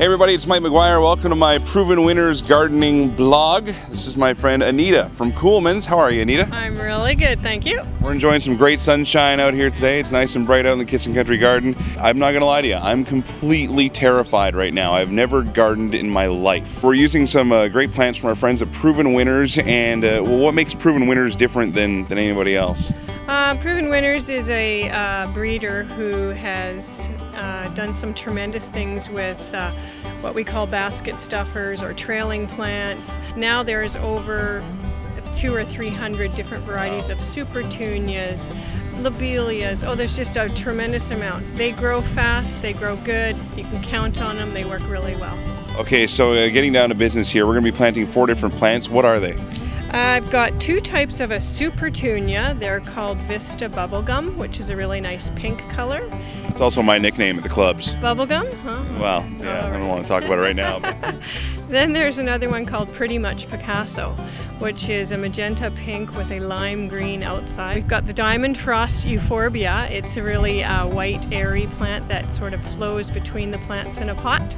Hey everybody, it's Mike McGuire. Welcome to my Proven Winners gardening blog. This is my friend Anita from Coolmans. How are you, Anita? I'm really good, thank you. We're enjoying some great sunshine out here today. It's nice and bright out in the Kissin' Country garden. I'm not gonna lie to you, I'm completely terrified right now. I've never gardened in my life. We're using some great plants from our friends at Proven Winners, and what makes Proven Winners different than anybody else? Proven Winners is a breeder who has done some tremendous things with what we call basket stuffers or trailing plants. Now there's over 200 or 300 different varieties of supertunias, lobelias. Oh, there's just a tremendous amount. They grow fast, they grow good, you can count on them, they work really well. Okay, so getting down to business here, we're going to be planting 4 different plants. What are they? I've got 2 types of a supertunia. They're called Vista Bubblegum, which is a really nice pink color. It's also my nickname at the clubs. Bubblegum? Huh? Well, yeah, I don't want to talk about it right now. But. Then there's another one called Pretty Much Picasso, which is a magenta pink with a lime green outside. We've got the Diamond Frost Euphorbia. It's a really white, airy plant that sort of flows between the plants in a pot.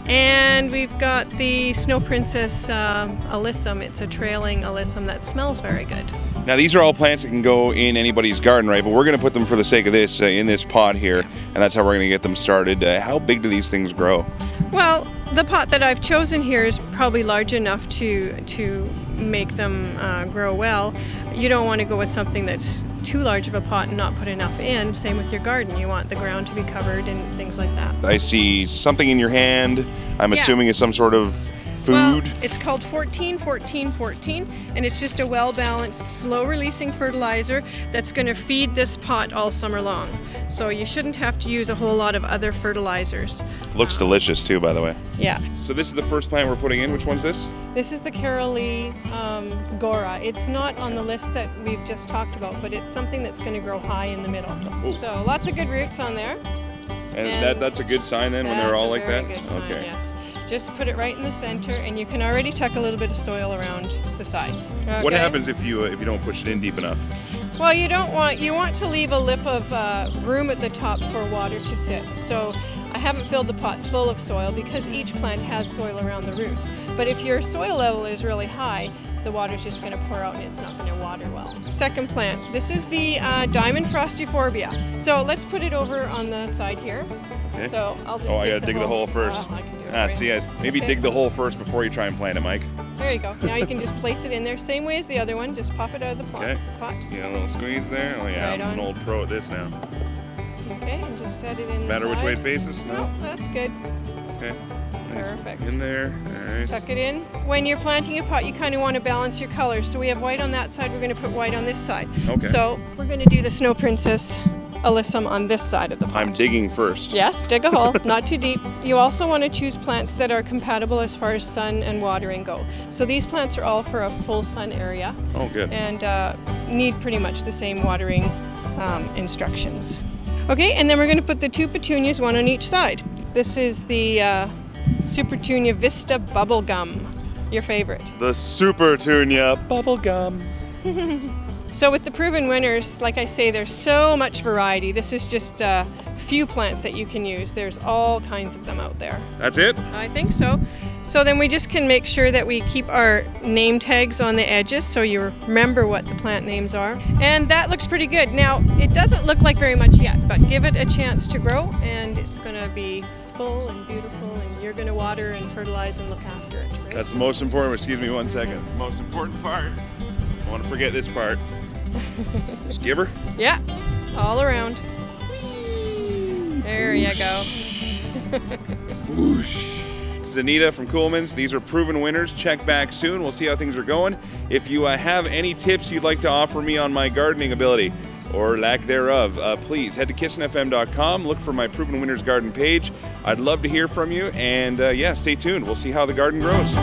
And we've got the Snow Princess Alyssum. It's a trailing alyssum that smells very good. Now these are all plants that can go in anybody's garden, right? But we're going to put them for the sake of this in this pot here, and that's how we're going to get them started. How big do these things grow? Well, the pot that I've chosen here is probably large enough to make them grow well. You don't want to go with something that's too large of a pot and not put enough in. Same with your garden. You want the ground to be covered and things like that. I see something in your hand. I'm assuming it's some sort of food. Well, it's called 14-14-14, and it's just a well-balanced, slow-releasing fertilizer that's going to feed this pot all summer long. So you shouldn't have to use a whole lot of other fertilizers. Looks delicious too, by the way. Yeah. So this is the first plant we're putting in. Which one's this? This is the Carolee Gora. It's not on the list that we've just talked about, but it's something that's going to grow high in the middle. Ooh. So lots of good roots on there. And that's a good sign then when they're all like that? That's a very good sign, yes. Just put it right in the center, and you can already tuck a little bit of soil around the sides. Okay. What happens if you don't push it in deep enough? Well, you want to leave a lip of room at the top for water to sit. So I haven't filled the pot full of soil because each plant has soil around the roots. But if your soil level is really high, the water's just going to pour out and it's not going to water well. Second plant, this is the Diamond Frost Euphorbia. So let's put it over on the side here. Okay. So I'll just I gotta dig the hole first. I can do it See, maybe dig the hole first before you try and plant it, Mike. There you go. Now you can just place it in there, same way as the other one. Just pop it out of the pot. Okay. Yeah, a little squeeze there. Oh yeah, Right I'm an old pro at this now. Okay, and just set it in Matter the which side. way it faces? No, that's good. Okay. Nice. Perfect. In there. All right. Tuck it in. When you're planting a pot, you kind of want to balance your colors. So we have white on that side. We're going to put white on this side. Okay. So we're going to do the Snow Princess Alyssum on this side of the pot. I'm digging first. Yes, dig a hole, not too deep. You also want to choose plants that are compatible as far as sun and watering go. So these plants are all for a full sun area. Oh, good. And need pretty much the same watering instructions. Okay, and then we're going to put the 2 petunias, one on each side. This is the Supertunia Vista Bubblegum, your favorite. The Supertunia Bubblegum. So with the Proven Winners, like I say, there's so much variety. This is just a few plants that you can use. There's all kinds of them out there. That's it? I think so. So then we just can make sure that we keep our name tags on the edges so you remember what the plant names are. And that looks pretty good. Now, it doesn't look like very much yet, but give it a chance to grow and it's going to be full and beautiful and you're going to water and fertilize and look after it. Right? That's the most important. Excuse me 1 second. The most important part. I want to forget this part. Just give her. Yeah, all around. There you go. Whoosh. This is Anita from Coolmans. These are Proven Winners. Check back soon. We'll see how things are going. If you have any tips you'd like to offer me on my gardening ability or lack thereof, please head to kissinfm.com. Look for my Proven Winners garden page. I'd love to hear from you. And yeah, stay tuned. We'll see how the garden grows.